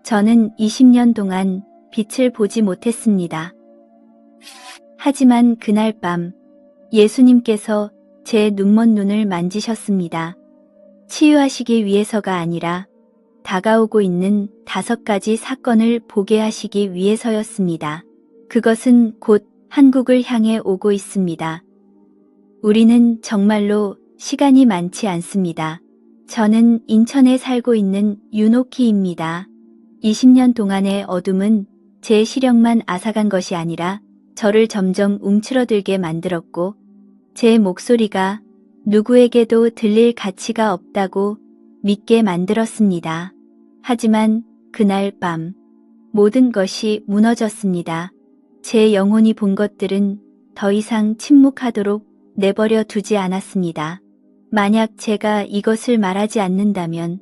저는 20년 동안 빛을 보지 못했습니다. 하지만 그날 밤 예수님께서 제 눈먼 눈을 만지셨습니다. 치유하시기 위해서가 아니라 다가오고 있는 5가지 사건을 보게 하시기 위해서였습니다. 그것은 곧 한국을 향해 오고 있습니다. 우리는 정말로 시간이 많지 않습니다. 저는 인천에 살고 있는 윤옥희입니다. 20년 동안의 어둠은 제 시력만 앗아간 것이 아니라 저를 점점 움츠러들게 만들었고 제 목소리가 누구에게도 들릴 가치가 없다고 믿게 만들었습니다. 하지만 그날 밤 모든 것이 무너졌습니다. 제 영혼이 본 것들은 더 이상 침묵하도록 내버려 두지 않았습니다. 만약 제가 이것을 말하지 않는다면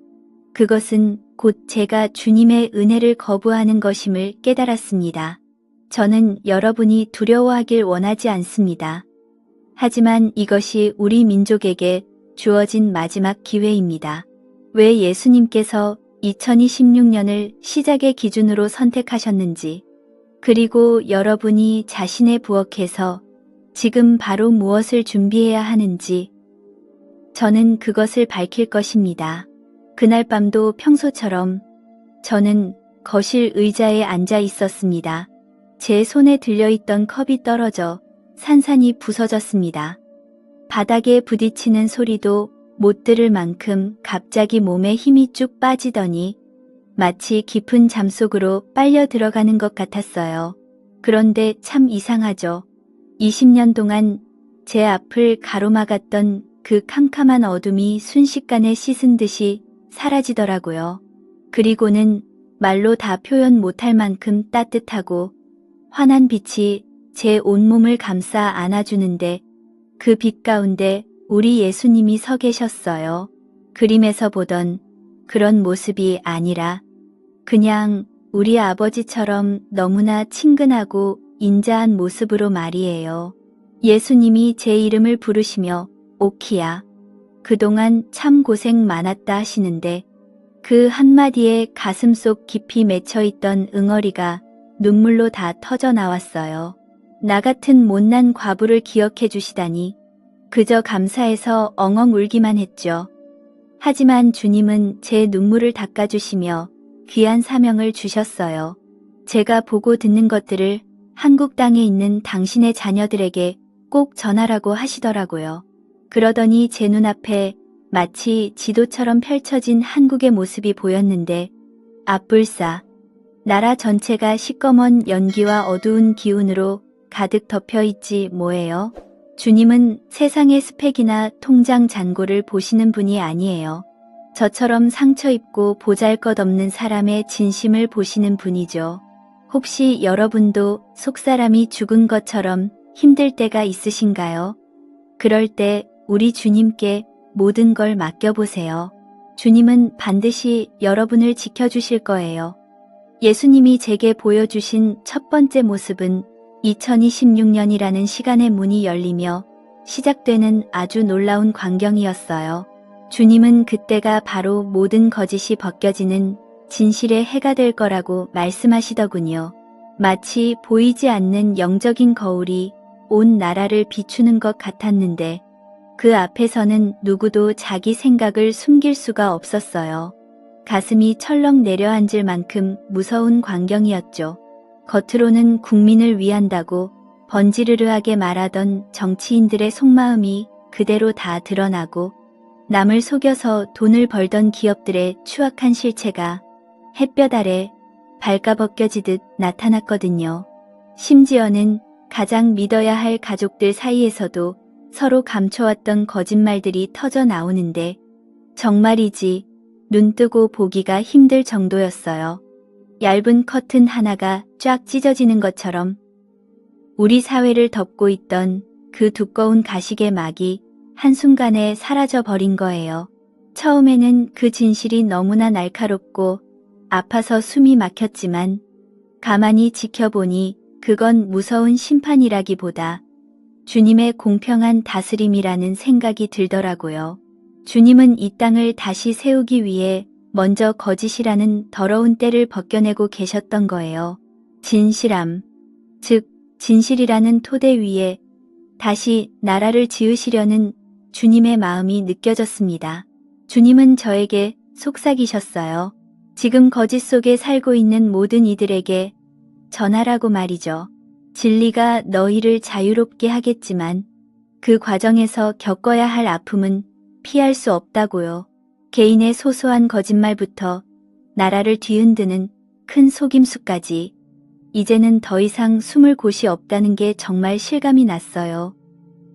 그것은 곧 제가 주님의 은혜를 거부하는 것임을 깨달았습니다. 저는 여러분이 두려워하길 원하지 않습니다. 하지만 이것이 우리 민족에게 주어진 마지막 기회입니다. 왜 예수님께서 2026년을 시작의 기준으로 선택하셨는지, 그리고 여러분이 자신의 부엌에서 지금 바로 무엇을 준비해야 하는지, 저는 그것을 밝힐 것입니다. 그날 밤도 평소처럼 저는 거실 의자에 앉아 있었습니다. 제 손에 들려있던 컵이 떨어져 산산이 부서졌습니다. 바닥에 부딪히는 소리도 못 들을 만큼 갑자기 몸에 힘이 쭉 빠지더니 마치 깊은 잠속으로 빨려 들어가는 것 같았어요. 그런데 참 이상하죠. 20년 동안 제 앞을 가로막았던 그 캄캄한 어둠이 순식간에 씻은 듯이 사라지더라고요. 그리고는 말로 다 표현 못할 만큼 따뜻하고 환한 빛이 제 온몸을 감싸 안아주는데 그 빛 가운데 우리 예수님이 서 계셨어요. 그림에서 보던 그런 모습이 아니라 그냥 우리 아버지처럼 너무나 친근하고 인자한 모습으로 말이에요. 예수님이 제 이름을 부르시며 오키야, 그동안 참 고생 많았다 하시는데 그 한마디에 가슴속 깊이 맺혀있던 응어리가 눈물로 다 터져 나왔어요. 나 같은 못난 과부를 기억해 주시다니 그저 감사해서 엉엉 울기만 했죠. 하지만 주님은 제 눈물을 닦아주시며 귀한 사명을 주셨어요. 제가 보고 듣는 것들을 한국 땅에 있는 당신의 자녀들에게 꼭 전하라고 하시더라고요. 그러더니 제 눈앞에 마치 지도처럼 펼쳐진 한국의 모습이 보였는데 앞불싸 나라 전체가 시꺼먼 연기와 어두운 기운으로 가득 덮여있지 뭐예요. 주님은 세상의 스펙이나 통장 잔고를 보시는 분이 아니에요. 저처럼 상처 입고 보잘것없는 사람의 진심을 보시는 분이죠. 혹시 여러분도 속사람이 죽은 것처럼 힘들 때가 있으신가요? 그럴 때 우리 주님께 모든 걸 맡겨보세요. 주님은 반드시 여러분을 지켜주실 거예요. 예수님이 제게 보여주신 첫 번째 모습은 2026년이라는 시간의 문이 열리며 시작되는 아주 놀라운 광경이었어요. 주님은 그때가 바로 모든 거짓이 벗겨지는 진실의 해가 될 거라고 말씀하시더군요. 마치 보이지 않는 영적인 거울이 온 나라를 비추는 것 같았는데 그 앞에서는 누구도 자기 생각을 숨길 수가 없었어요. 가슴이 철렁 내려앉을 만큼 무서운 광경이었죠. 겉으로는 국민을 위한다고 번지르르하게 말하던 정치인들의 속마음이 그대로 다 드러나고 남을 속여서 돈을 벌던 기업들의 추악한 실체가 햇볕 아래 발가벗겨지듯 나타났거든요. 심지어는 가장 믿어야 할 가족들 사이에서도 서로 감춰왔던 거짓말들이 터져 나오는데 정말이지 눈뜨고 보기가 힘들 정도였어요. 얇은 커튼 하나가 쫙 찢어지는 것처럼 우리 사회를 덮고 있던 그 두꺼운 가식의 막이 한순간에 사라져 버린 거예요. 처음에는 그 진실이 너무나 날카롭고 아파서 숨이 막혔지만 가만히 지켜보니 그건 무서운 심판이라기보다 주님의 공평한 다스림이라는 생각이 들더라고요. 주님은 이 땅을 다시 세우기 위해 먼저 거짓이라는 더러운 때를 벗겨내고 계셨던 거예요. 진실함, 즉 진실이라는 토대 위에 다시 나라를 지으시려는 주님의 마음이 느껴졌습니다. 주님은 저에게 속삭이셨어요. 지금 거짓 속에 살고 있는 모든 이들에게 전하라고 말이죠. 진리가 너희를 자유롭게 하겠지만 그 과정에서 겪어야 할 아픔은 피할 수 없다고요. 개인의 소소한 거짓말부터 나라를 뒤흔드는 큰 속임수까지 이제는 더 이상 숨을 곳이 없다는 게 정말 실감이 났어요.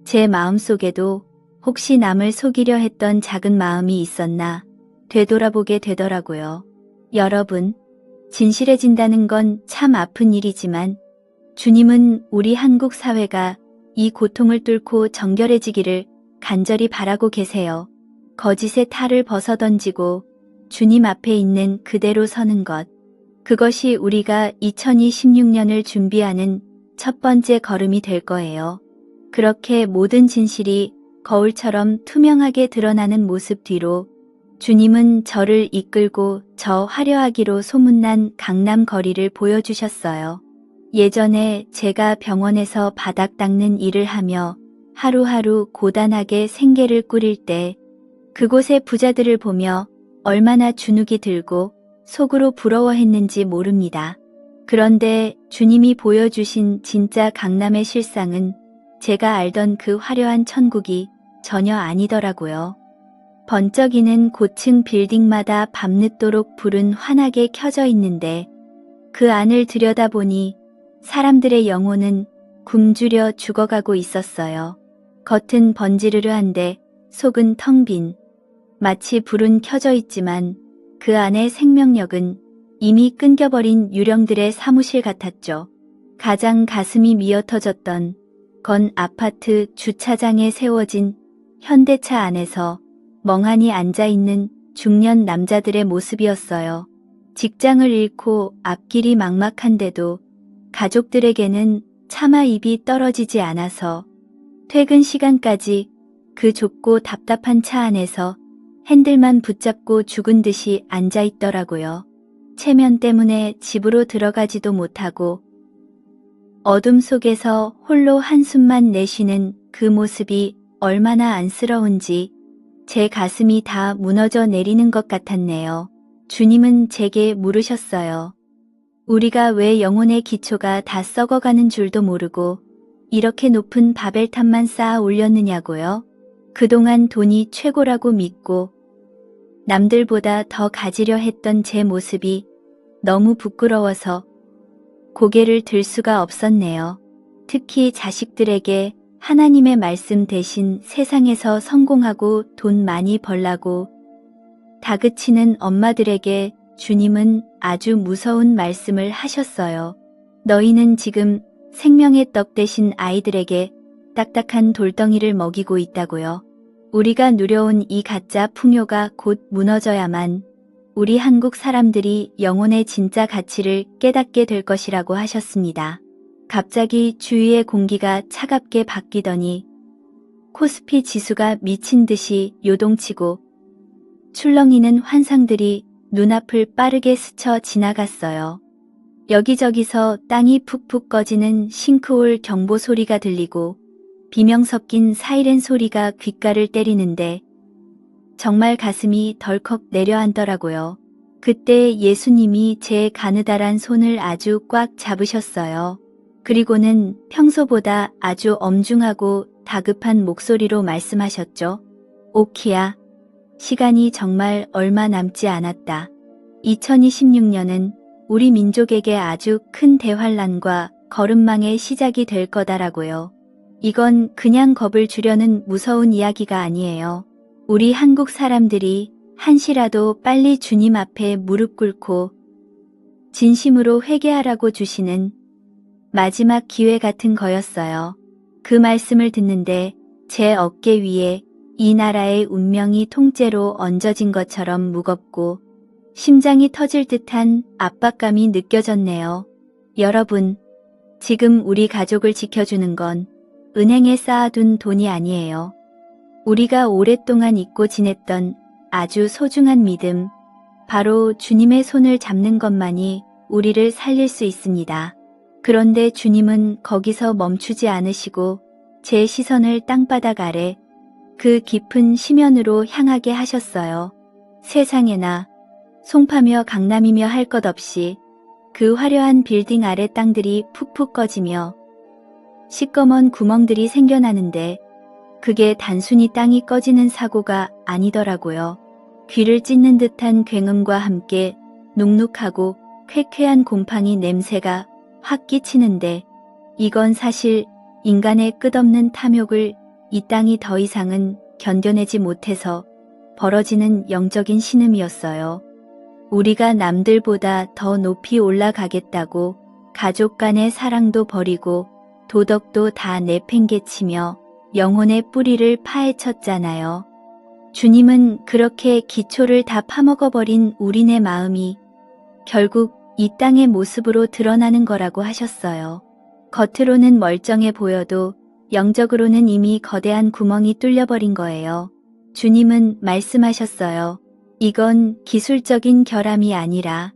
제 마음속에도 혹시 남을 속이려 했던 작은 마음이 있었나 되돌아보게 되더라고요. 여러분, 진실해진다는 건 참 아픈 일이지만 주님은 우리 한국 사회가 이 고통을 뚫고 정결해지기를 간절히 바라고 계세요. 거짓의 탈을 벗어던지고 주님 앞에 있는 그대로 서는 것. 그것이 우리가 2026년을 준비하는 첫 번째 걸음이 될 거예요. 그렇게 모든 진실이 거울처럼 투명하게 드러나는 모습 뒤로 주님은 저를 이끌고 저 화려하기로 소문난 강남 거리를 보여주셨어요. 예전에 제가 병원에서 바닥 닦는 일을 하며 하루하루 고단하게 생계를 꾸릴 때 그곳의 부자들을 보며 얼마나 주눅이 들고 속으로 부러워했는지 모릅니다. 그런데 주님이 보여주신 진짜 강남의 실상은 제가 알던 그 화려한 천국이 전혀 아니더라고요. 번쩍이는 고층 빌딩마다 밤늦도록 불은 환하게 켜져 있는데 그 안을 들여다보니 사람들의 영혼은 굶주려 죽어가고 있었어요. 겉은 번지르르한데 속은 텅 빈, 마치 불은 켜져 있지만 그 안의 생명력은 이미 끊겨버린 유령들의 사무실 같았죠. 가장 가슴이 미어터졌던 건 아파트 주차장에 세워진 현대차 안에서 멍하니 앉아있는 중년 남자들의 모습이었어요. 직장을 잃고 앞길이 막막한데도 가족들에게는 차마 입이 떨어지지 않아서 퇴근 시간까지 그 좁고 답답한 차 안에서 핸들만 붙잡고 죽은 듯이 앉아있더라고요. 체면 때문에 집으로 들어가지도 못하고 어둠 속에서 홀로 한숨만 내쉬는 그 모습이 얼마나 안쓰러운지 제 가슴이 다 무너져 내리는 것 같았네요. 주님은 제게 물으셨어요. 우리가 왜 영혼의 기초가 다 썩어가는 줄도 모르고 이렇게 높은 바벨탑만 쌓아 올렸느냐고요? 그동안 돈이 최고라고 믿고 남들보다 더 가지려 했던 제 모습이 너무 부끄러워서 고개를 들 수가 없었네요. 특히 자식들에게 하나님의 말씀 대신 세상에서 성공하고 돈 많이 벌라고 다그치는 엄마들에게 주님은 아주 무서운 말씀을 하셨어요. 너희는 지금 생명의 떡 대신 아이들에게 딱딱한 돌덩이를 먹이고 있다고요. 우리가 누려온 이 가짜 풍요가 곧 무너져야만 우리 한국 사람들이 영혼의 진짜 가치를 깨닫게 될 것이라고 하셨습니다. 갑자기 주위의 공기가 차갑게 바뀌더니 코스피 지수가 미친 듯이 요동치고 출렁이는 환상들이 눈앞을 빠르게 스쳐 지나갔어요. 여기저기서 땅이 푹푹 꺼지는 싱크홀 경보 소리가 들리고 비명 섞인 사이렌 소리가 귓가를 때리는데 정말 가슴이 덜컥 내려앉더라고요. 그때 예수님이 제 가느다란 손을 아주 꽉 잡으셨어요. 그리고는 평소보다 아주 엄중하고 다급한 목소리로 말씀하셨죠. 오키야, 시간이 정말 얼마 남지 않았다. 2026년은 우리 민족에게 아주 큰 대환란과 거름망의 시작이 될 거다라고요. 이건 그냥 겁을 주려는 무서운 이야기가 아니에요. 우리 한국 사람들이 한시라도 빨리 주님 앞에 무릎 꿇고 진심으로 회개하라고 주시는 마지막 기회 같은 거였어요. 그 말씀을 듣는데 제 어깨 위에 이 나라의 운명이 통째로 얹어진 것처럼 무겁고 심장이 터질 듯한 압박감이 느껴졌네요. 여러분, 지금 우리 가족을 지켜주는 건 은행에 쌓아둔 돈이 아니에요. 우리가 오랫동안 잊고 지냈던 아주 소중한 믿음, 바로 주님의 손을 잡는 것만이 우리를 살릴 수 있습니다. 그런데 주님은 거기서 멈추지 않으시고 제 시선을 땅바닥 아래 그 깊은 심연으로 향하게 하셨어요. 세상에나 송파며 강남이며 할 것 없이 그 화려한 빌딩 아래 땅들이 푹푹 꺼지며 시꺼먼 구멍들이 생겨나는데 그게 단순히 땅이 꺼지는 사고가 아니더라고요. 귀를 찢는 듯한 굉음과 함께 눅눅하고 쾌쾌한 곰팡이 냄새가 확 끼치는데 이건 사실 인간의 끝없는 탐욕을 이 땅이 더 이상은 견뎌내지 못해서 벌어지는 영적인 신음이었어요. 우리가 남들보다 더 높이 올라가겠다고 가족 간의 사랑도 버리고 도덕도 다 내팽개치며 영혼의 뿌리를 파헤쳤잖아요. 주님은 그렇게 기초를 다 파먹어버린 우리네 마음이 결국 이 땅의 모습으로 드러나는 거라고 하셨어요. 겉으로는 멀쩡해 보여도 영적으로는 이미 거대한 구멍이 뚫려버린 거예요. 주님은 말씀하셨어요. 이건 기술적인 결함이 아니라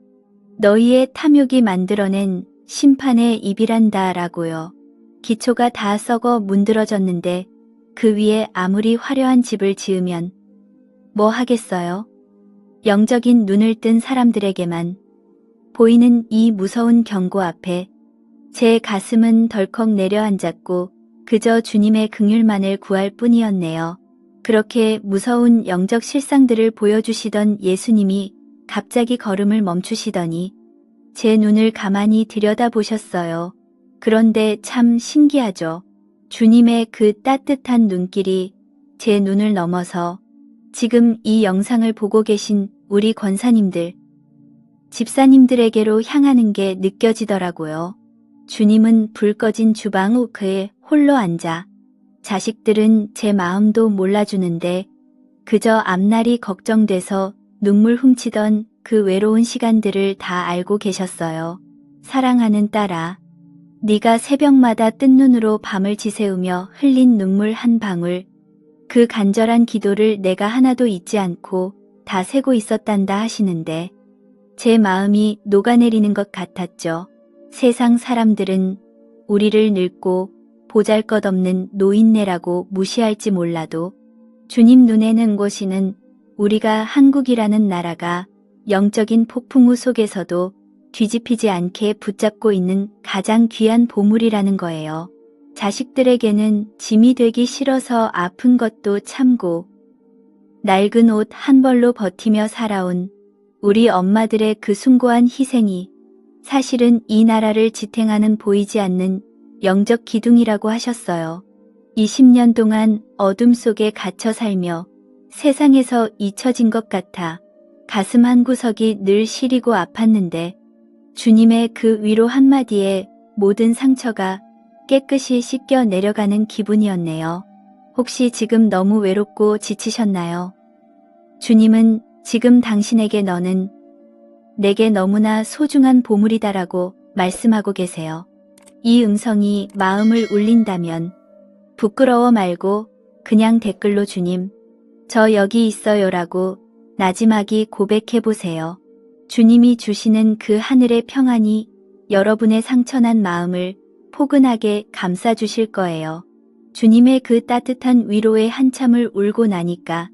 너희의 탐욕이 만들어낸 심판의 입이란다 라고요. 기초가 다 썩어 문드러졌는데 그 위에 아무리 화려한 집을 지으면 뭐 하겠어요? 영적인 눈을 뜬 사람들에게만 보이는 이 무서운 경고 앞에 제 가슴은 덜컥 내려앉았고 그저 주님의 긍휼만을 구할 뿐이었네요. 그렇게 무서운 영적 실상들을 보여주시던 예수님이 갑자기 걸음을 멈추시더니 제 눈을 가만히 들여다보셨어요. 그런데 참 신기하죠. 주님의 그 따뜻한 눈길이 제 눈을 넘어서 지금 이 영상을 보고 계신 우리 권사님들, 집사님들에게로 향하는 게 느껴지더라고요. 주님은 불 꺼진 주방 후크에 홀로 앉아 자식들은 제 마음도 몰라주는데 그저 앞날이 걱정돼서 눈물 훔치던 그 외로운 시간들을 다 알고 계셨어요. 사랑하는 딸아, 네가 새벽마다 뜬 눈으로 밤을 지새우며 흘린 눈물 한 방울, 그 간절한 기도를 내가 하나도 잊지 않고 다 세고 있었단다 하시는데 제 마음이 녹아내리는 것 같았죠. 세상 사람들은 우리를 늙고 보잘것없는 노인네라고 무시할지 몰라도 주님 눈에는 것이는 우리가 한국이라는 나라가 영적인 폭풍우 속에서도 뒤집히지 않게 붙잡고 있는 가장 귀한 보물이라는 거예요. 자식들에게는 짐이 되기 싫어서 아픈 것도 참고 낡은 옷 한 벌로 버티며 살아온 우리 엄마들의 그 숭고한 희생이 사실은 이 나라를 지탱하는 보이지 않는 영적 기둥이라고 하셨어요. 20년 동안 어둠 속에 갇혀 살며 세상에서 잊혀진 것 같아 가슴 한구석이 늘 시리고 아팠는데 주님의 그 위로 한마디에 모든 상처가 깨끗이 씻겨 내려가는 기분이었네요. 혹시 지금 너무 외롭고 지치셨나요? 주님은 지금 당신에게 너는 내게 너무나 소중한 보물이다라고 말씀하고 계세요. 이 음성이 마음을 울린다면 부끄러워 말고 그냥 댓글로 주님, 저 여기 있어요라고 나지막이 고백해보세요. 주님이 주시는 그 하늘의 평안이 여러분의 상처난 마음을 포근하게 감싸주실 거예요. 주님의 그 따뜻한 위로에 한참을 울고 나니까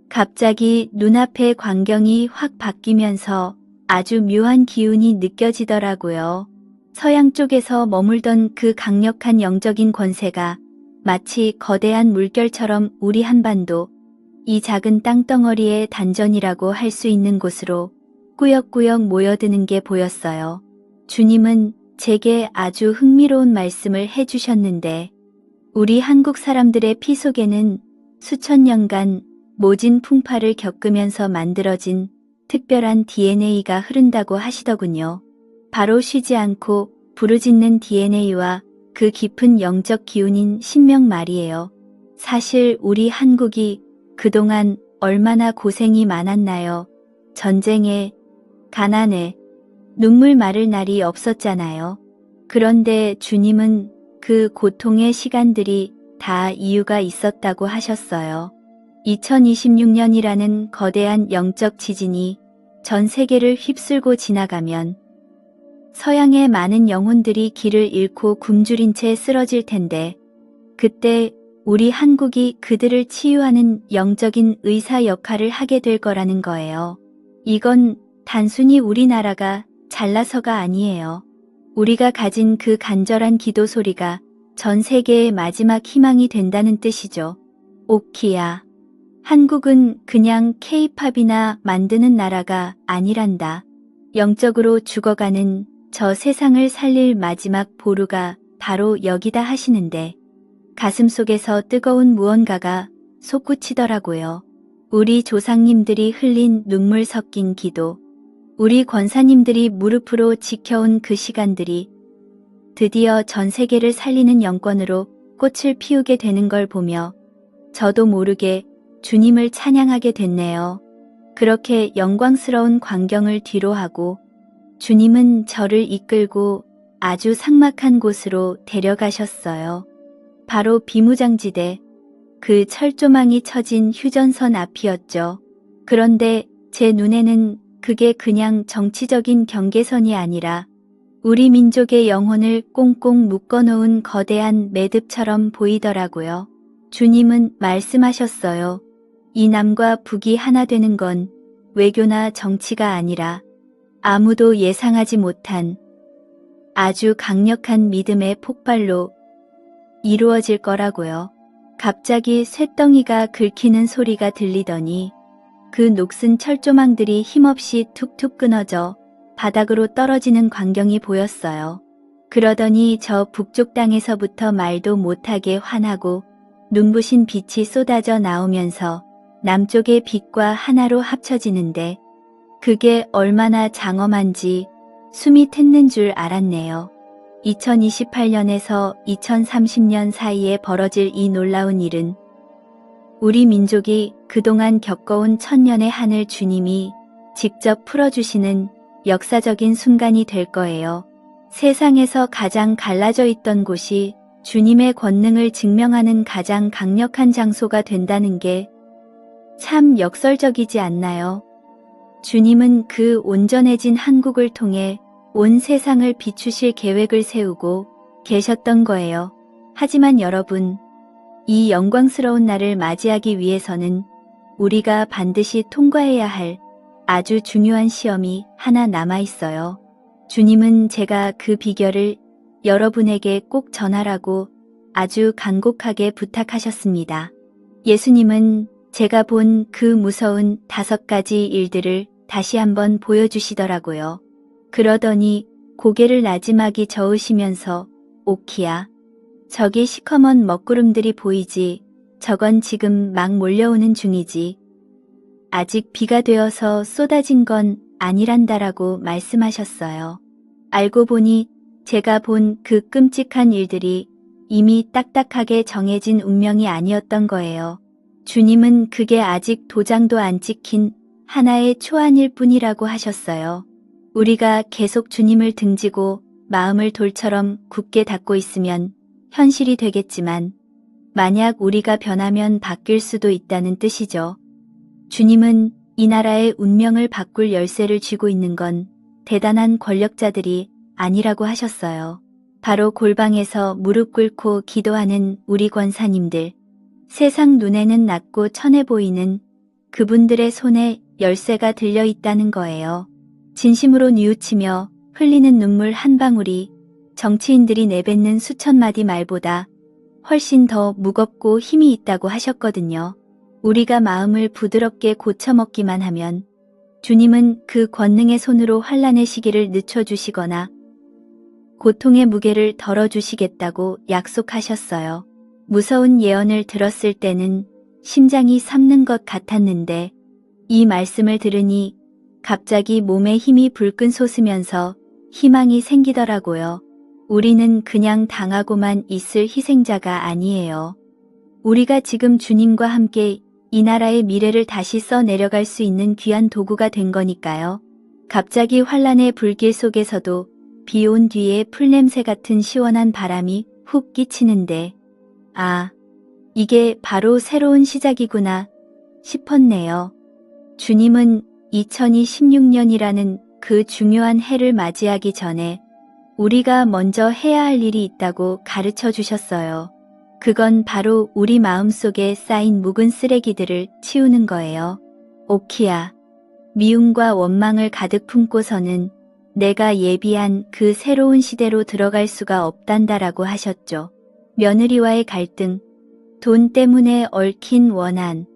갑자기 눈앞의 광경이 확 바뀌면서 아주 묘한 기운이 느껴지더라고요. 서양 쪽에서 머물던 그 강력한 영적인 권세가 마치 거대한 물결처럼 우리 한반도, 이 작은 땅덩어리의 단전이라고 할 수 있는 곳으로 꾸역꾸역 모여드는 게 보였어요. 주님은 제게 아주 흥미로운 말씀을 해주셨는데 우리 한국 사람들의 피 속에는 수천 년간 모진 풍파를 겪으면서 만들어진 특별한 DNA가 흐른다고 하시더군요. 바로 쉬지 않고 부르짖는 DNA와 그 깊은 영적 기운인 신명 말이에요. 사실 우리 한국이 그동안 얼마나 고생이 많았나요? 전쟁에, 가난에, 눈물 마를 날이 없었잖아요. 그런데 주님은 그 고통의 시간들이 다 이유가 있었다고 하셨어요. 2026년이라는 거대한 영적 지진이 전 세계를 휩쓸고 지나가면 서양의 많은 영혼들이 길을 잃고 굶주린 채 쓰러질 텐데 그때 우리 한국이 그들을 치유하는 영적인 의사 역할을 하게 될 거라는 거예요. 이건 단순히 우리나라가 잘나서가 아니에요. 우리가 가진 그 간절한 기도 소리가 전 세계의 마지막 희망이 된다는 뜻이죠. 오키야. 한국은 그냥 K-팝이나 만드는 나라가 아니란다. 영적으로 죽어가는 저 세상을 살릴 마지막 보루가 바로 여기다 하시는데 가슴속에서 뜨거운 무언가가 솟구치더라고요. 우리 조상님들이 흘린 눈물 섞인 기도, 우리 권사님들이 무릎으로 지켜온 그 시간들이 드디어 전 세계를 살리는 영권으로 꽃을 피우게 되는 걸 보며 저도 모르게 주님을 찬양하게 됐네요. 그렇게 영광스러운 광경을 뒤로하고 주님은 저를 이끌고 아주 삭막한 곳으로 데려가셨어요. 바로 비무장지대, 그 철조망이 쳐진 휴전선 앞이었죠. 그런데 제 눈에는 그게 그냥 정치적인 경계선이 아니라 우리 민족의 영혼을 꽁꽁 묶어놓은 거대한 매듭처럼 보이더라고요. 주님은 말씀하셨어요. 이 남과 북이 하나 되는 건 외교나 정치가 아니라 아무도 예상하지 못한 아주 강력한 믿음의 폭발로 이루어질 거라고요. 갑자기 쇳덩이가 긁히는 소리가 들리더니 그 녹슨 철조망들이 힘없이 툭툭 끊어져 바닥으로 떨어지는 광경이 보였어요. 그러더니 저 북쪽 땅에서부터 말도 못하게 환하고 눈부신 빛이 쏟아져 나오면서 남쪽의 빛과 하나로 합쳐지는데 그게 얼마나 장엄한지 숨이 텄는 줄 알았네요. 2028년에서 2030년 사이에 벌어질 이 놀라운 일은 우리 민족이 그동안 겪어온 천년의 한을 주님이 직접 풀어주시는 역사적인 순간이 될 거예요. 세상에서 가장 갈라져 있던 곳이 주님의 권능을 증명하는 가장 강력한 장소가 된다는 게 참 역설적이지 않나요? 주님은 그 온전해진 한국을 통해 온 세상을 비추실 계획을 세우고 계셨던 거예요. 하지만 여러분, 이 영광스러운 날을 맞이하기 위해서는 우리가 반드시 통과해야 할 아주 중요한 시험이 하나 남아 있어요. 주님은 제가 그 비결을 여러분에게 꼭 전하라고 아주 간곡하게 부탁하셨습니다. 예수님은 제가 본 그 무서운 5가지 일들을 다시 한번 보여주시더라고요. 그러더니 고개를 나지막이 저으시면서 오키야, 저기 시커먼 먹구름들이 보이지? 저건 지금 막 몰려오는 중이지. 아직 비가 되어서 쏟아진 건 아니란다라고 말씀하셨어요. 알고 보니 제가 본 그 끔찍한 일들이 이미 딱딱하게 정해진 운명이 아니었던 거예요. 주님은 그게 아직 도장도 안 찍힌 하나의 초안일 뿐이라고 하셨어요. 우리가 계속 주님을 등지고 마음을 돌처럼 굳게 닫고 있으면 현실이 되겠지만 만약 우리가 변하면 바뀔 수도 있다는 뜻이죠. 주님은 이 나라의 운명을 바꿀 열쇠를 쥐고 있는 건 대단한 권력자들이 아니라고 하셨어요. 바로 골방에서 무릎 꿇고 기도하는 우리 권사님들, 세상 눈에는 낮고 천해 보이는 그분들의 손에 열쇠가 들려 있다는 거예요. 진심으로 뉘우치며 흘리는 눈물 한 방울이 정치인들이 내뱉는 수천 마디 말보다 훨씬 더 무겁고 힘이 있다고 하셨거든요. 우리가 마음을 부드럽게 고쳐먹기만 하면 주님은 그 권능의 손으로 환난의 시기를 늦춰주시거나 고통의 무게를 덜어주시겠다고 약속하셨어요. 무서운 예언을 들었을 때는 심장이 삼는 것 같았는데 이 말씀을 들으니 갑자기 몸에 힘이 불끈 솟으면서 희망이 생기더라고요. 우리는 그냥 당하고만 있을 희생자가 아니에요. 우리가 지금 주님과 함께 이 나라의 미래를 다시 써내려갈 수 있는 귀한 도구가 된 거니까요. 갑자기 환란의 불길 속에서도 비 온 뒤에 풀냄새 같은 시원한 바람이 훅 끼치는데 아, 이게 바로 새로운 시작이구나 싶었네요. 주님은 2026년이라는 그 중요한 해를 맞이하기 전에 우리가 먼저 해야 할 일이 있다고 가르쳐 주셨어요. 그건 바로 우리 마음속에 쌓인 묵은 쓰레기들을 치우는 거예요. 오키야, 미움과 원망을 가득 품고서는 내가 예비한 그 새로운 시대로 들어갈 수가 없단다라고 하셨죠. 며느리와의 갈등, 돈 때문에 얽힌 원한,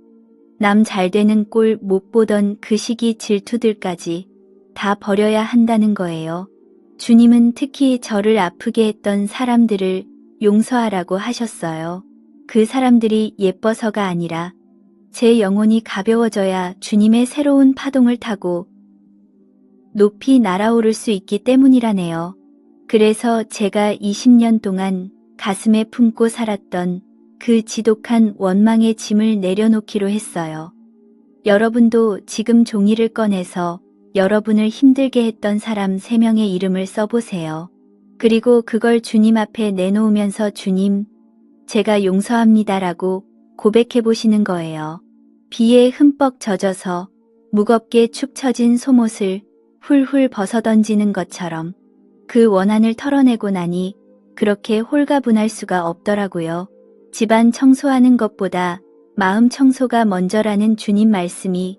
남 잘되는 꼴 못 보던 그 시기 질투들까지 다 버려야 한다는 거예요. 주님은 특히 저를 아프게 했던 사람들을 용서하라고 하셨어요. 그 사람들이 예뻐서가 아니라 제 영혼이 가벼워져야 주님의 새로운 파동을 타고 높이 날아오를 수 있기 때문이라네요. 그래서 제가 20년 동안 가슴에 품고 살았던 그 지독한 원망의 짐을 내려놓기로 했어요. 여러분도 지금 종이를 꺼내서 여러분을 힘들게 했던 사람 3명의 이름을 써보세요. 그리고 그걸 주님 앞에 내놓으면서 주님, 제가 용서합니다라고 고백해 보시는 거예요. 비에 흠뻑 젖어서 무겁게 축 처진 속옷을 훌훌 벗어던지는 것처럼 그 원한을 털어내고 나니 그렇게 홀가분할 수가 없더라고요. 집안 청소하는 것보다 마음 청소가 먼저라는 주님 말씀이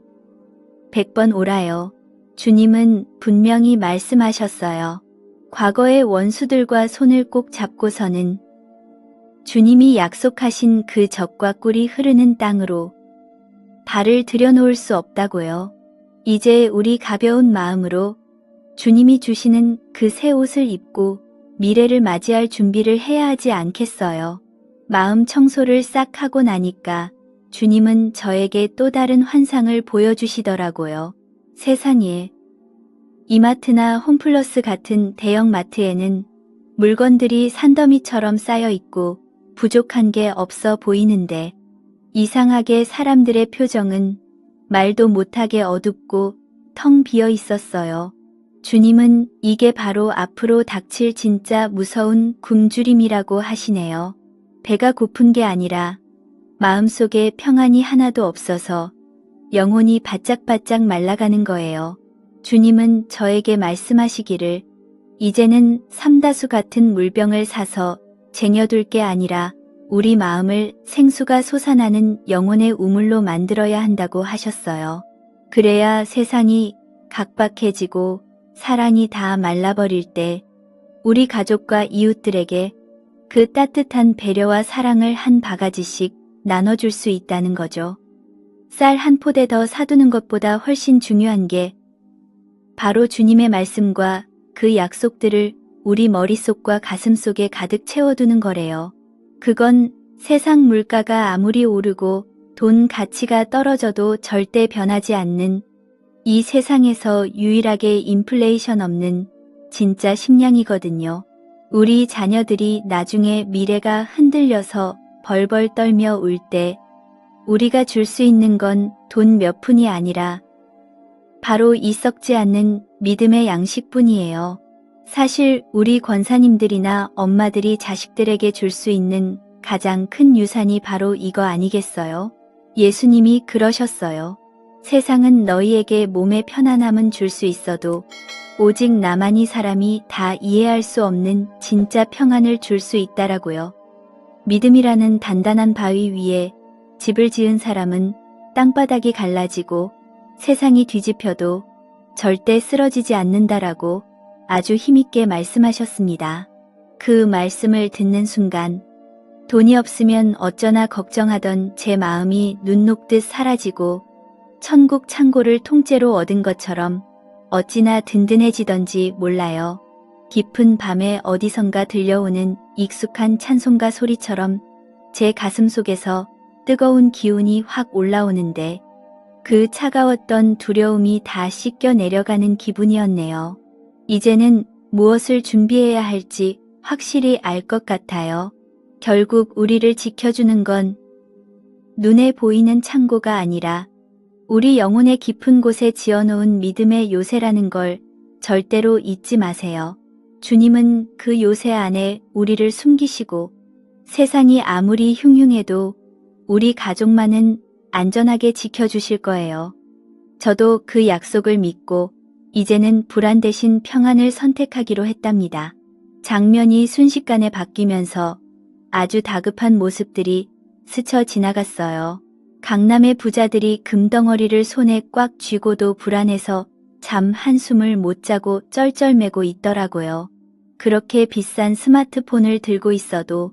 100번 옳아요. 주님은 분명히 말씀하셨어요. 과거의 원수들과 손을 꼭 잡고서는 주님이 약속하신 그 젖과 꿀이 흐르는 땅으로 발을 들여놓을 수 없다고요. 이제 우리 가벼운 마음으로 주님이 주시는 그 새 옷을 입고 미래를 맞이할 준비를 해야 하지 않겠어요. 마음 청소를 싹 하고 나니까 주님은 저에게 또 다른 환상을 보여주시더라고요. 세상에, 이마트나 홈플러스 같은 대형 마트에는 물건들이 산더미처럼 쌓여 있고 부족한 게 없어 보이는데 이상하게 사람들의 표정은 말도 못하게 어둡고 텅 비어 있었어요. 주님은 이게 바로 앞으로 닥칠 진짜 무서운 굶주림이라고 하시네요. 배가 고픈 게 아니라 마음속에 평안이 하나도 없어서 영혼이 바짝바짝 말라가는 거예요. 주님은 저에게 말씀하시기를 이제는 삼다수 같은 물병을 사서 쟁여둘 게 아니라 우리 마음을 생수가 솟아나는 영혼의 우물로 만들어야 한다고 하셨어요. 그래야 세상이 각박해지고 사랑이 다 말라버릴 때 우리 가족과 이웃들에게 그 따뜻한 배려와 사랑을 한 바가지씩 나눠줄 수 있다는 거죠. 쌀 한 포대 더 사두는 것보다 훨씬 중요한 게 바로 주님의 말씀과 그 약속들을 우리 머릿속과 가슴속에 가득 채워두는 거래요. 그건 세상 물가가 아무리 오르고 돈 가치가 떨어져도 절대 변하지 않는 이 세상에서 유일하게 인플레이션 없는 진짜 식량이거든요. 우리 자녀들이 나중에 미래가 흔들려서 벌벌 떨며 울 때 우리가 줄 수 있는 건 돈 몇 푼이 아니라 바로 이 썩지 않는 믿음의 양식뿐이에요. 사실 우리 권사님들이나 엄마들이 자식들에게 줄 수 있는 가장 큰 유산이 바로 이거 아니겠어요? 예수님이 그러셨어요. 세상은 너희에게 몸의 편안함은 줄 수 있어도 오직 나만이 사람이 다 이해할 수 없는 진짜 평안을 줄 수 있다라고요. 믿음이라는 단단한 바위 위에 집을 지은 사람은 땅바닥이 갈라지고 세상이 뒤집혀도 절대 쓰러지지 않는다라고 아주 힘있게 말씀하셨습니다. 그 말씀을 듣는 순간 돈이 없으면 어쩌나 걱정하던 제 마음이 눈 녹듯 사라지고 천국 창고를 통째로 얻은 것처럼 어찌나 든든해지던지 몰라요. 깊은 밤에 어디선가 들려오는 익숙한 찬송가 소리처럼 제 가슴 속에서 뜨거운 기운이 확 올라오는데 그 차가웠던 두려움이 다 씻겨 내려가는 기분이었네요. 이제는 무엇을 준비해야 할지 확실히 알 것 같아요. 결국 우리를 지켜주는 건 눈에 보이는 창고가 아니라 우리 영혼의 깊은 곳에 지어놓은 믿음의 요새라는 걸 절대로 잊지 마세요. 주님은 그 요새 안에 우리를 숨기시고 세상이 아무리 흉흉해도 우리 가족만은 안전하게 지켜주실 거예요. 저도 그 약속을 믿고 이제는 불안 대신 평안을 선택하기로 했답니다. 장면이 순식간에 바뀌면서 아주 다급한 모습들이 스쳐 지나갔어요. 강남의 부자들이 금덩어리를 손에 꽉 쥐고도 불안해서 잠 한숨을 못 자고 쩔쩔매고 있더라고요. 그렇게 비싼 스마트폰을 들고 있어도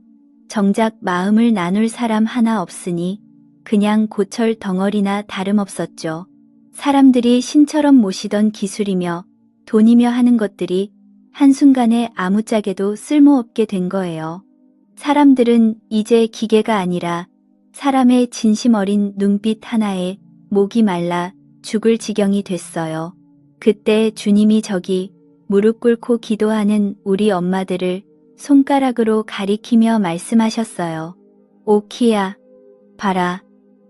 정작 마음을 나눌 사람 하나 없으니 그냥 고철 덩어리나 다름없었죠. 사람들이 신처럼 모시던 기술이며 돈이며 하는 것들이 한순간에 아무짝에도 쓸모없게 된 거예요. 사람들은 이제 기계가 아니라 사람의 진심 어린 눈빛 하나에 목이 말라 죽을 지경이 됐어요. 그때 주님이 저기 무릎 꿇고 기도하는 우리 엄마들을 손가락으로 가리키며 말씀하셨어요. 오키야, 봐라.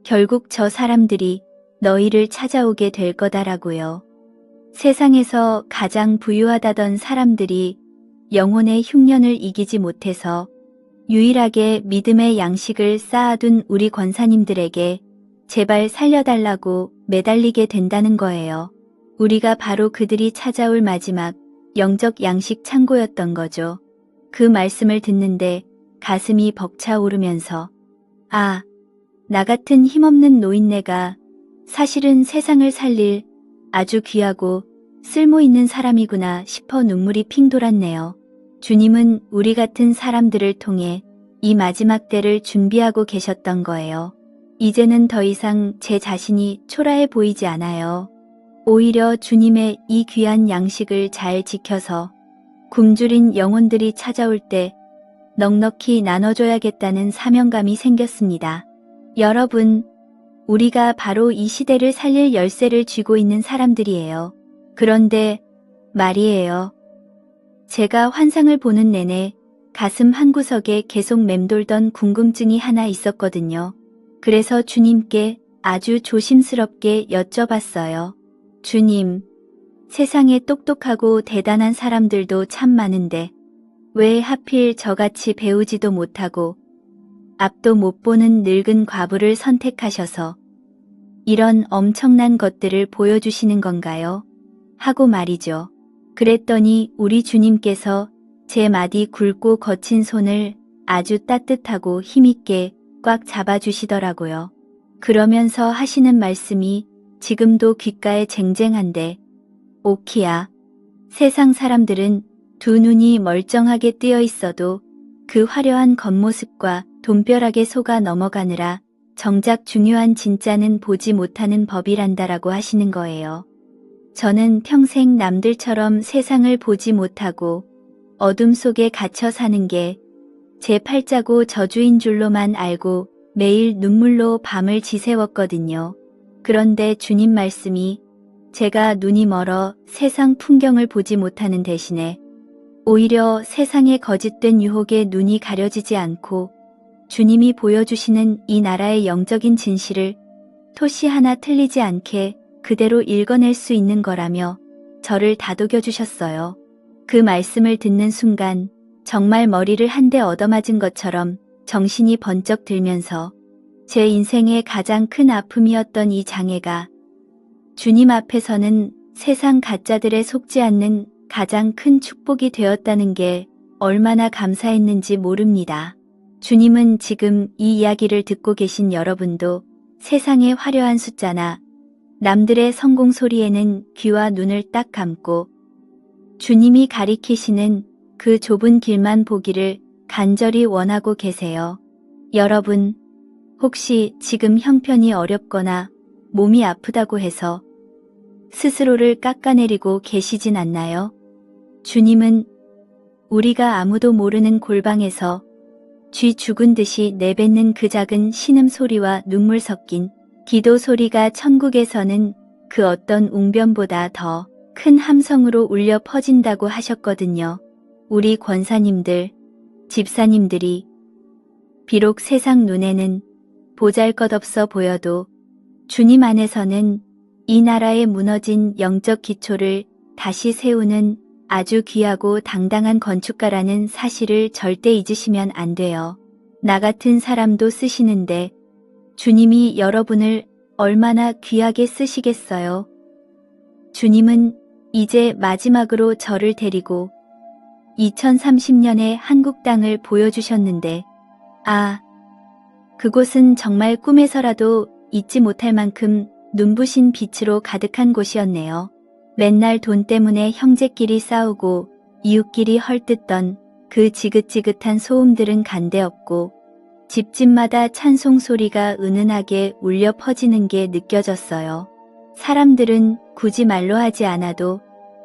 결국 저 사람들이 너희를 찾아오게 될 거다라고요. 세상에서 가장 부유하다던 사람들이 영혼의 흉년을 이기지 못해서 유일하게 믿음의 양식을 쌓아둔 우리 권사님들에게 제발 살려달라고 매달리게 된다는 거예요. 우리가 바로 그들이 찾아올 마지막 영적 양식 창고였던 거죠. 그 말씀을 듣는데 가슴이 벅차오르면서 아, 나 같은 힘없는 노인네가 사실은 세상을 살릴 아주 귀하고 쓸모있는 사람이구나 싶어 눈물이 핑 돌았네요. 주님은 우리 같은 사람들을 통해 이 마지막 때를 준비하고 계셨던 거예요. 이제는 더 이상 제 자신이 초라해 보이지 않아요. 오히려 주님의 이 귀한 양식을 잘 지켜서 굶주린 영혼들이 찾아올 때 넉넉히 나눠줘야겠다는 사명감이 생겼습니다. 여러분, 우리가 바로 이 시대를 살릴 열쇠를 쥐고 있는 사람들이에요. 그런데 말이에요. 제가 환상을 보는 내내 가슴 한구석에 계속 맴돌던 궁금증이 하나 있었거든요. 그래서 주님께 아주 조심스럽게 여쭤봤어요. 주님, 세상에 똑똑하고 대단한 사람들도 참 많은데 왜 하필 저같이 배우지도 못하고 앞도 못 보는 늙은 과부를 선택하셔서 이런 엄청난 것들을 보여주시는 건가요? 하고 말이죠. 그랬더니 우리 주님께서 제 마디 굵고 거친 손을 아주 따뜻하고 힘있게 꽉 잡아주시더라고요. 그러면서 하시는 말씀이 지금도 귓가에 쟁쟁한데, 오키야, 세상 사람들은 두 눈이 멀쩡하게 뜨여 있어도 그 화려한 겉모습과 돈벼락에 속아 넘어가느라 정작 중요한 진짜는 보지 못하는 법이란다라고 하시는 거예요. 저는 평생 남들처럼 세상을 보지 못하고 어둠 속에 갇혀 사는 게 제 팔자고 저주인 줄로만 알고 매일 눈물로 밤을 지새웠거든요. 그런데 주님 말씀이 제가 눈이 멀어 세상 풍경을 보지 못하는 대신에 오히려 세상의 거짓된 유혹에 눈이 가려지지 않고 주님이 보여주시는 이 나라의 영적인 진실을 토시 하나 틀리지 않게 그대로 읽어낼 수 있는 거라며 저를 다독여 주셨어요. 그 말씀을 듣는 순간 정말 머리를 한 대 얻어맞은 것처럼 정신이 번쩍 들면서 제 인생의 가장 큰 아픔이었던 이 장애가 주님 앞에서는 세상 가짜들에 속지 않는 가장 큰 축복이 되었다는 게 얼마나 감사했는지 모릅니다. 주님은 지금 이 이야기를 듣고 계신 여러분도 세상의 화려한 숫자나 남들의 성공 소리에는 귀와 눈을 딱 감고 주님이 가리키시는 그 좁은 길만 보기를 간절히 원하고 계세요. 여러분, 혹시 지금 형편이 어렵거나 몸이 아프다고 해서 스스로를 깎아내리고 계시진 않나요? 주님은 우리가 아무도 모르는 골방에서 쥐 죽은 듯이 내뱉는 그 작은 신음소리와 눈물 섞인 기도 소리가 천국에서는 그 어떤 웅변보다 더 큰 함성으로 울려 퍼진다고 하셨거든요. 우리 권사님들, 집사님들이 비록 세상 눈에는 보잘것없어 보여도 주님 안에서는 이 나라의 무너진 영적 기초를 다시 세우는 아주 귀하고 당당한 건축가라는 사실을 절대 잊으시면 안 돼요. 나 같은 사람도 쓰시는데 주님이 여러분을 얼마나 귀하게 쓰시겠어요? 주님은 이제 마지막으로 저를 데리고 2030년의 한국 땅을 보여주셨는데, 그곳은 정말 꿈에서라도 잊지 못할 만큼 눈부신 빛으로 가득한 곳이었네요. 맨날 돈 때문에 형제끼리 싸우고 이웃끼리 헐뜯던 그 지긋지긋한 소음들은 간데없고 집집마다 찬송 소리가 은은하게 울려 퍼지는 게 느껴졌어요. 사람들은 굳이 말로 하지 않아도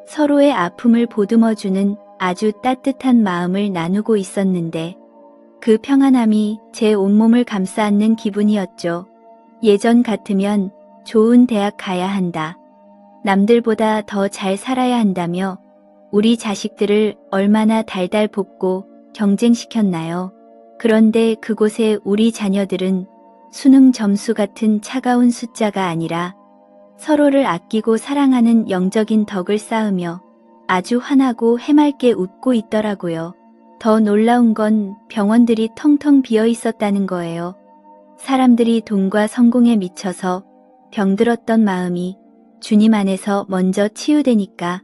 서로의 아픔을 보듬어주는 아주 따뜻한 마음을 나누고 있었는데 그 평안함이 제 온몸을 감싸 안는 기분이었죠. 예전 같으면 좋은 대학 가야 한다. 남들보다 더 잘 살아야 한다며 우리 자식들을 얼마나 달달 볶고 경쟁시켰나요? 그런데 그곳에 우리 자녀들은 수능 점수 같은 차가운 숫자가 아니라 서로를 아끼고 사랑하는 영적인 덕을 쌓으며 아주 환하고 해맑게 웃고 있더라고요. 더 놀라운 건 병원들이 텅텅 비어 있었다는 거예요. 사람들이 돈과 성공에 미쳐서 병들었던 마음이 주님 안에서 먼저 치유되니까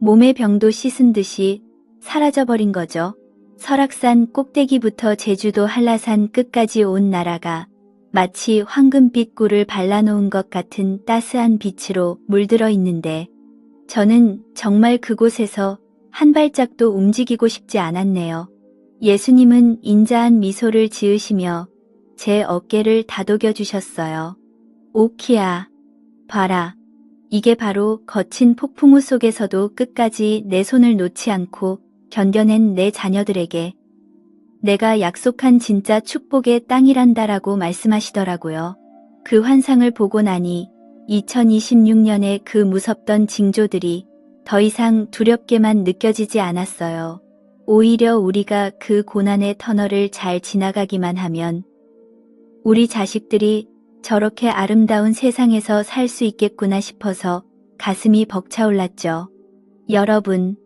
몸의 병도 씻은 듯이 사라져버린 거죠. 설악산 꼭대기부터 제주도 한라산 끝까지 온 나라가 마치 황금빛 꿀을 발라놓은 것 같은 따스한 빛으로 물들어 있는데 저는 정말 그곳에서 한 발짝도 움직이고 싶지 않았네요. 예수님은 인자한 미소를 지으시며 제 어깨를 다독여 주셨어요. 오키야, 봐라. 이게 바로 거친 폭풍우 속에서도 끝까지 내 손을 놓지 않고 견뎌낸 내 자녀들에게 내가 약속한 진짜 축복의 땅이란다라고 말씀하시더라고요. 그 환상을 보고 나니 2026년에 그 무섭던 징조들이 더 이상 두렵게만 느껴지지 않았어요. 오히려 우리가 그 고난의 터널을 잘 지나가기만 하면 우리 자식들이 저렇게 아름다운 세상에서 살 수 있겠구나 싶어서 가슴이 벅차올랐죠. 여러분,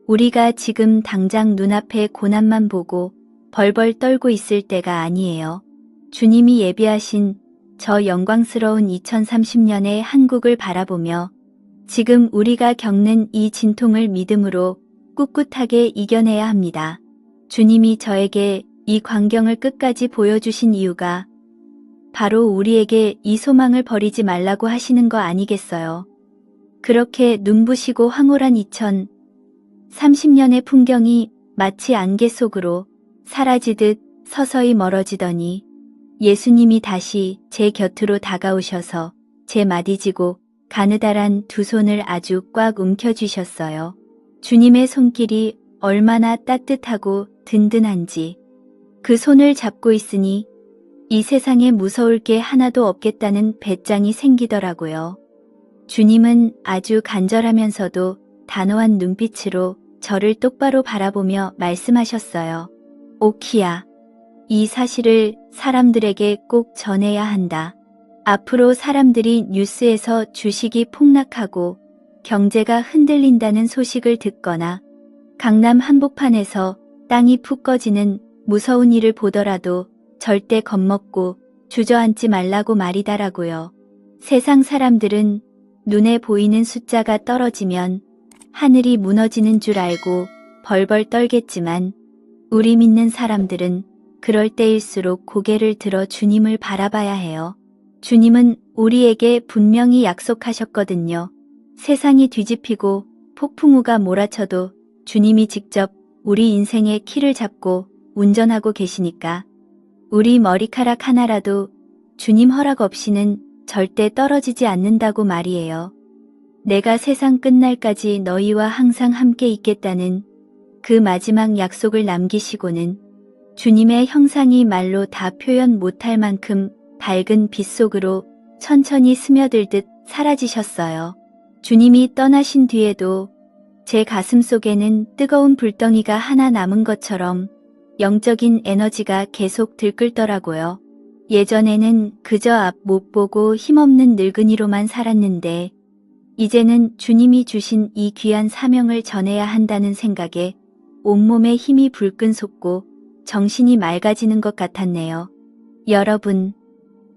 우리가 지금 당장 눈앞의 고난만 보고 벌벌 떨고 있을 때가 아니에요. 주님이 예비하신 저 영광스러운 2030년의 한국을 바라보며 지금 우리가 겪는 이 진통을 믿음으로 꿋꿋하게 이겨내야 합니다. 주님이 저에게 이 광경을 끝까지 보여주신 이유가 바로 우리에게 이 소망을 버리지 말라고 하시는 거 아니겠어요? 그렇게 눈부시고 황홀한 2030년의 풍경이 마치 안개 속으로 사라지듯 서서히 멀어지더니 예수님이 다시 제 곁으로 다가오셔서 제 마디지고 가느다란 두 손을 아주 꽉 움켜쥐셨어요. 주님의 손길이 얼마나 따뜻하고 든든한지 그 손을 잡고 있으니 이 세상에 무서울 게 하나도 없겠다는 배짱이 생기더라고요. 주님은 아주 간절하면서도 단호한 눈빛으로 저를 똑바로 바라보며 말씀하셨어요. 오키야, 이 사실을 사람들에게 꼭 전해야 한다. 앞으로 사람들이 뉴스에서 주식이 폭락하고 경제가 흔들린다는 소식을 듣거나 강남 한복판에서 땅이 푹 꺼지는 무서운 일을 보더라도 절대 겁먹고 주저앉지 말라고 말이다라고요. 세상 사람들은 눈에 보이는 숫자가 떨어지면 하늘이 무너지는 줄 알고 벌벌 떨겠지만 우리 믿는 사람들은 그럴 때일수록 고개를 들어 주님을 바라봐야 해요. 주님은 우리에게 분명히 약속하셨거든요. 세상이 뒤집히고 폭풍우가 몰아쳐도 주님이 직접 우리 인생의 키를 잡고 운전하고 계시니까 우리 머리카락 하나라도 주님 허락 없이는 절대 떨어지지 않는다고 말이에요. 내가 세상 끝날까지 너희와 항상 함께 있겠다는 그 마지막 약속을 남기시고는 주님의 형상이 말로 다 표현 못할 만큼 밝은 빛 속으로 천천히 스며들듯 사라지셨어요. 주님이 떠나신 뒤에도 제 가슴 속에는 뜨거운 불덩이가 하나 남은 것처럼 영적인 에너지가 계속 들끓더라고요. 예전에는 그저 앞 못 보고 힘없는 늙은이로만 살았는데 이제는 주님이 주신 이 귀한 사명을 전해야 한다는 생각에 온몸에 힘이 불끈 솟고 정신이 맑아지는 것 같았네요. 여러분,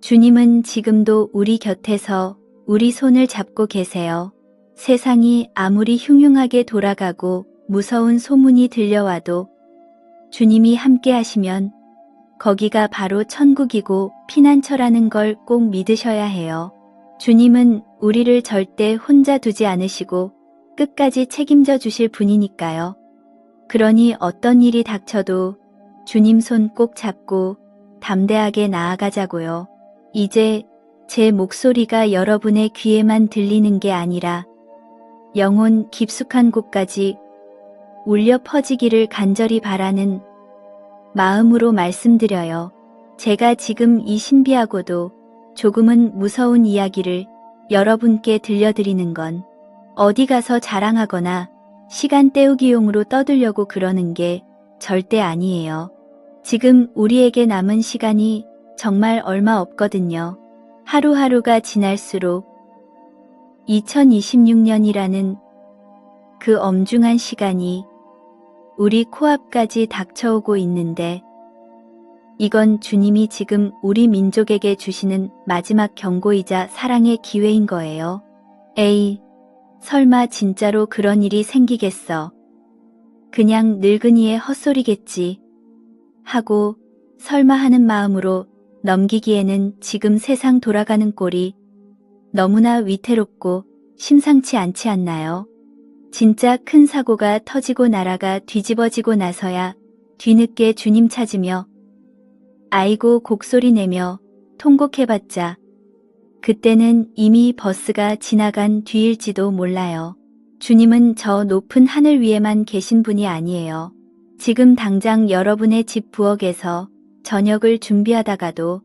주님은 지금도 우리 곁에서 우리 손을 잡고 계세요. 세상이 아무리 흉흉하게 돌아가고 무서운 소문이 들려와도 주님이 함께 하시면 거기가 바로 천국이고 피난처라는 걸 꼭 믿으셔야 해요. 주님은 우리를 절대 혼자 두지 않으시고 끝까지 책임져 주실 분이니까요. 그러니 어떤 일이 닥쳐도 주님 손 꼭 잡고 담대하게 나아가자고요. 이제 제 목소리가 여러분의 귀에만 들리는 게 아니라 영혼 깊숙한 곳까지 울려 퍼지기를 간절히 바라는 마음으로 말씀드려요. 제가 지금 이 신비하고도 조금은 무서운 이야기를 여러분께 들려드리는 건 어디 가서 자랑하거나 시간 때우기용으로 떠들려고 그러는 게 절대 아니에요. 지금 우리에게 남은 시간이 정말 얼마 없거든요. 하루하루가 지날수록 2026년이라는 그 엄중한 시간이 우리 코앞까지 닥쳐오고 있는데 이건 주님이 지금 우리 민족에게 주시는 마지막 경고이자 사랑의 기회인 거예요. 에이, 설마 진짜로 그런 일이 생기겠어. 그냥 늙은이의 헛소리겠지. 하고 설마 하는 마음으로 넘기기에는 지금 세상 돌아가는 꼴이 너무나 위태롭고 심상치 않지 않나요? 진짜 큰 사고가 터지고 나라가 뒤집어지고 나서야 뒤늦게 주님 찾으며 아이고 곡소리 내며 통곡해봤자 그때는 이미 버스가 지나간 뒤일지도 몰라요. 주님은 저 높은 하늘 위에만 계신 분이 아니에요. 지금 당장 여러분의 집 부엌에서 저녁을 준비하다가도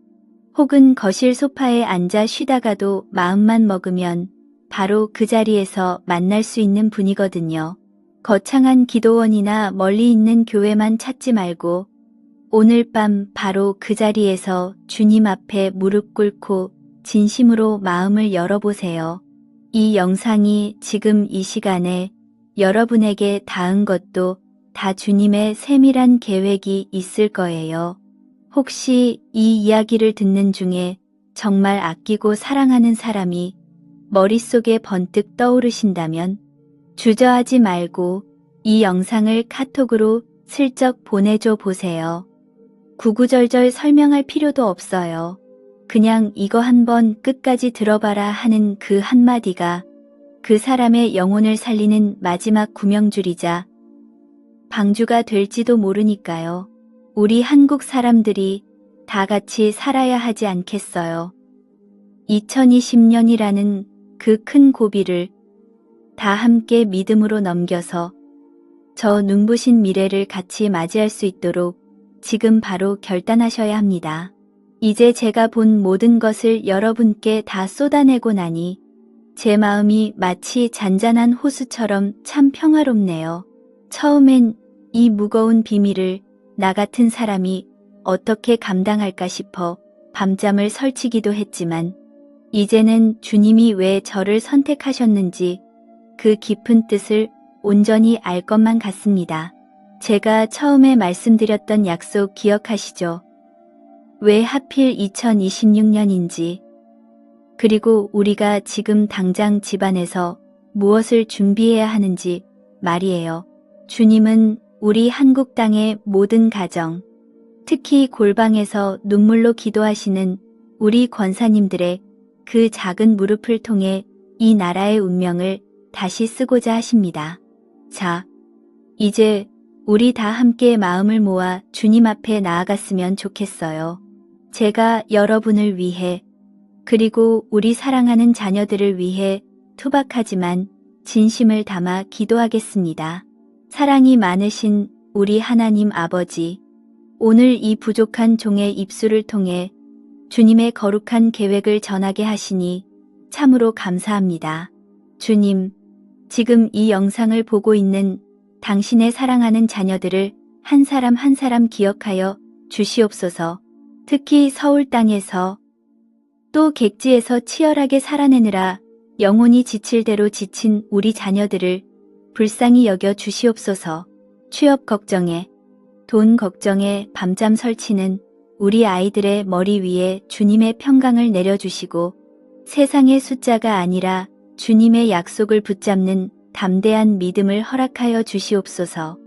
혹은 거실 소파에 앉아 쉬다가도 마음만 먹으면 바로 그 자리에서 만날 수 있는 분이거든요. 거창한 기도원이나 멀리 있는 교회만 찾지 말고 오늘 밤 바로 그 자리에서 주님 앞에 무릎 꿇고 진심으로 마음을 열어보세요. 이 영상이 지금 이 시간에 여러분에게 닿은 것도 다 주님의 세밀한 계획이 있을 거예요. 혹시 이 이야기를 듣는 중에 정말 아끼고 사랑하는 사람이 머릿속에 번뜩 떠오르신다면 주저하지 말고 이 영상을 카톡으로 슬쩍 보내줘 보세요. 구구절절 설명할 필요도 없어요. 그냥 이거 한번 끝까지 들어봐라 하는 그 한마디가 그 사람의 영혼을 살리는 마지막 구명줄이자 방주가 될지도 모르니까요. 우리 한국 사람들이 다 같이 살아야 하지 않겠어요. 2020년이라는 그 큰 고비를 다 함께 믿음으로 넘겨서 저 눈부신 미래를 같이 맞이할 수 있도록 지금 바로 결단하셔야 합니다. 이제 제가 본 모든 것을 여러분께 다 쏟아내고 나니 제 마음이 마치 잔잔한 호수처럼 참 평화롭네요. 처음엔 이 무거운 비밀을 나 같은 사람이 어떻게 감당할까 싶어 밤잠을 설치기도 했지만 이제는 주님이 왜 저를 선택하셨는지 그 깊은 뜻을 온전히 알 것만 같습니다. 제가 처음에 말씀드렸던 약속 기억하시죠? 왜 하필 2026년인지, 그리고 우리가 지금 당장 집안에서 무엇을 준비해야 하는지 말이에요. 주님은 우리 한국 땅의 모든 가정, 특히 골방에서 눈물로 기도하시는 우리 권사님들의 그 작은 무릎을 통해 이 나라의 운명을 다시 쓰고자 하십니다. 자, 이제 우리 다 함께 마음을 모아 주님 앞에 나아갔으면 좋겠어요. 제가 여러분을 위해 그리고 우리 사랑하는 자녀들을 위해 투박하지만 진심을 담아 기도하겠습니다. 사랑이 많으신 우리 하나님 아버지, 오늘 이 부족한 종의 입술을 통해 주님의 거룩한 계획을 전하게 하시니 참으로 감사합니다. 주님, 지금 이 영상을 보고 있는 당신의 사랑하는 자녀들을 한 사람 한 사람 기억하여 주시옵소서. 특히 서울 땅에서 또 객지에서 치열하게 살아내느라 영혼이 지칠 대로 지친 우리 자녀들을 불쌍히 여겨 주시옵소서. 취업 걱정에, 돈 걱정에 밤잠 설치는 우리 아이들의 머리 위에 주님의 평강을 내려주시고 세상의 숫자가 아니라 주님의 약속을 붙잡는 담대한 믿음을 허락하여 주시옵소서.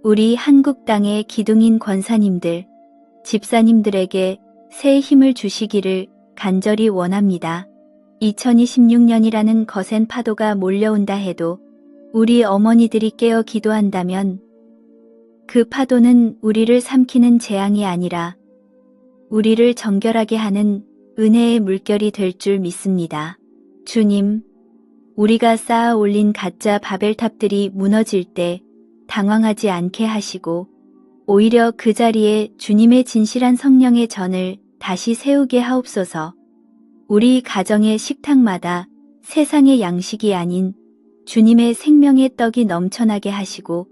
우리 한국 땅의 기둥인 권사님들, 집사님들에게 새 힘을 주시기를 간절히 원합니다. 2026년이라는 거센 파도가 몰려온다 해도 우리 어머니들이 깨어 기도한다면 그 파도는 우리를 삼키는 재앙이 아니라 우리를 정결하게 하는 은혜의 물결이 될 줄 믿습니다. 주님, 우리가 쌓아 올린 가짜 바벨탑들이 무너질 때 당황하지 않게 하시고 오히려 그 자리에 주님의 진실한 성령의 전을 다시 세우게 하옵소서. 우리 가정의 식탁마다 세상의 양식이 아닌 주님의 생명의 떡이 넘쳐나게 하시고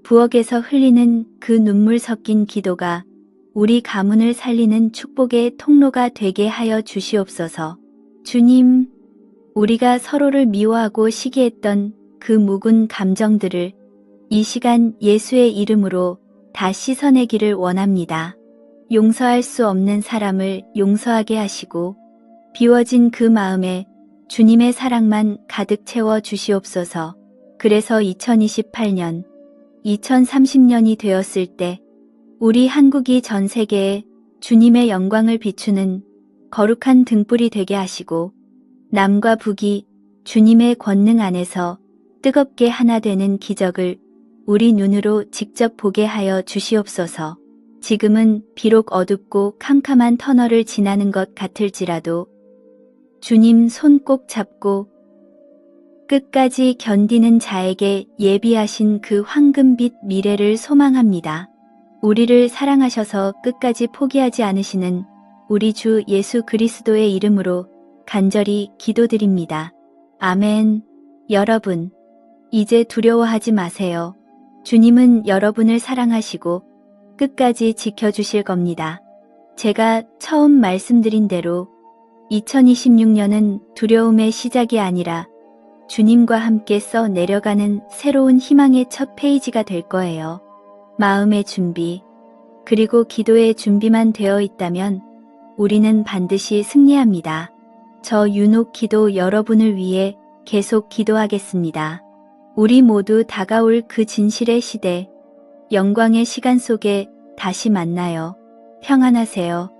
부엌에서 흘리는 그 눈물 섞인 기도가 우리 가문을 살리는 축복의 통로가 되게 하여 주시옵소서. 주님, 우리가 서로를 미워하고 시기했던 그 묵은 감정들을 이 시간 예수의 이름으로 다 씻어내기를 원합니다. 용서할 수 없는 사람을 용서하게 하시고 비워진 그 마음에 주님의 사랑만 가득 채워 주시옵소서. 그래서 2028년, 2030년이 되었을 때 우리 한국이 전 세계에 주님의 영광을 비추는 거룩한 등불이 되게 하시고 남과 북이 주님의 권능 안에서 뜨겁게 하나 되는 기적을 우리 눈으로 직접 보게 하여 주시옵소서. 지금은 비록 어둡고 캄캄한 터널을 지나는 것 같을지라도 주님 손 꼭 잡고 끝까지 견디는 자에게 예비하신 그 황금빛 미래를 소망합니다. 우리를 사랑하셔서 끝까지 포기하지 않으시는 우리 주 예수 그리스도의 이름으로 간절히 기도드립니다. 아멘. 여러분, 이제 두려워하지 마세요. 주님은 여러분을 사랑하시고 끝까지 지켜주실 겁니다. 제가 처음 말씀드린 대로 2026년은 두려움의 시작이 아니라 주님과 함께 써 내려가는 새로운 희망의 첫 페이지가 될 거예요. 마음의 준비, 그리고 기도의 준비만 되어 있다면 우리는 반드시 승리합니다. 저 윤옥 기도 여러분을 위해 계속 기도하겠습니다. 우리 모두 다가올 그 진실의 시대, 영광의 시간 속에 다시 만나요. 평안하세요.